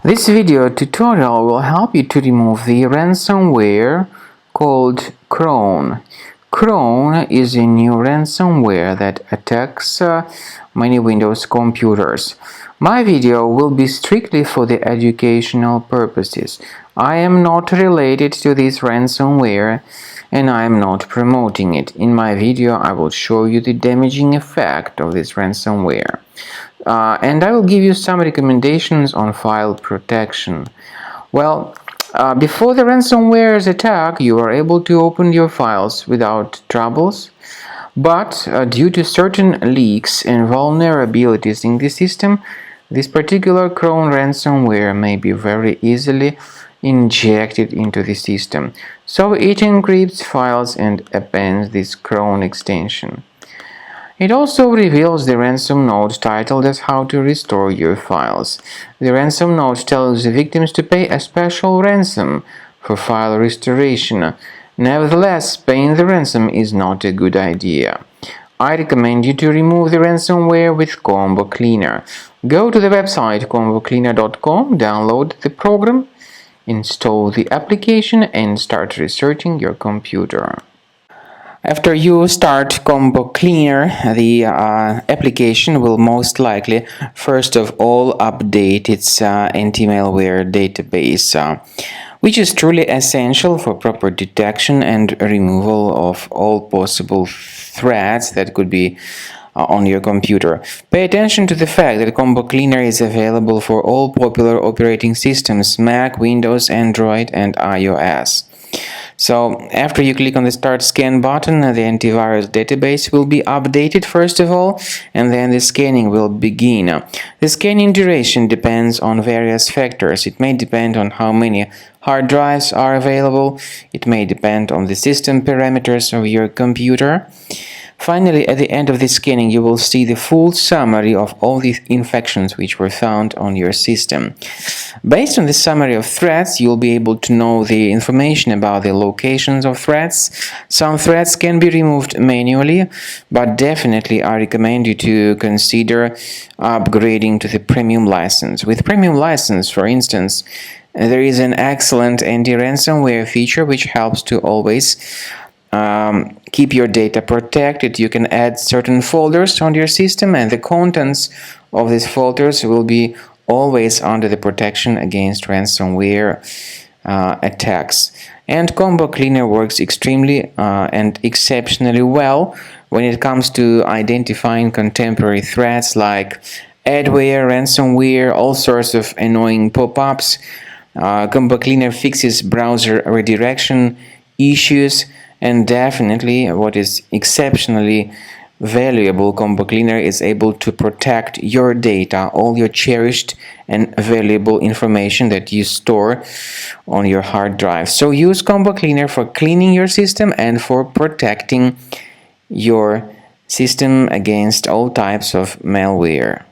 This video tutorial will help you to remove the ransomware called Crone. Crone is a new ransomware that attacks many Windows computers. My video will be strictly for the educational purposes. I am not related to this ransomware and I am not promoting it. In my video, I will show you the damaging effect of this ransomware. And I will give you some recommendations on file protection. Before the ransomware's attack, you are able to open your files without troubles. But due to certain leaks and vulnerabilities in the system, this particular Crone ransomware may be very easily injected into the system. So it encrypts files and appends this Crone extension. It also reveals the ransom note titled as How to Restore Your Files. The ransom note tells the victims to pay a special ransom for file restoration. Nevertheless, paying the ransom is not a good idea. I recommend you to remove the ransomware with Combo Cleaner. Go to the website combocleaner.com, download the program, install the application and start researching your computer. After you start Combo Cleaner, the application will most likely first of all update its anti-malware database, which is truly essential for proper detection and removal of all possible threats that could be on your computer. Pay attention to the fact that Combo Cleaner is available for all popular operating systems: Mac, Windows, Android, and iOS. So, after you click on the Start Scan button, the antivirus database will be updated first of all, and then the scanning will begin. The scanning duration depends on various factors. It may depend on how many hard drives are available. It may depend on the system parameters of your computer. Finally, at the end of the scanning, you will see the full summary of all the infections which were found on your system. Based on the summary of threats, you'll be able to know the information about the locations of threats. Some threats can be removed manually, but definitely I recommend you to consider upgrading to the premium license. With premium license, for instance, there is an excellent anti-ransomware feature which helps to always keep your data protected. You can add certain folders on your system, and the contents of these folders will be always under the protection against ransomware attacks. And Combo Cleaner works extremely and exceptionally well when it comes to identifying contemporary threats like adware, ransomware, all sorts of annoying pop-ups. Combo Cleaner fixes browser redirection issues. And definitely, what is exceptionally valuable, Combo Cleaner is able to protect your data, all your cherished and valuable information that you store on your hard drive. So use Combo Cleaner for cleaning your system and for protecting your system against all types of malware.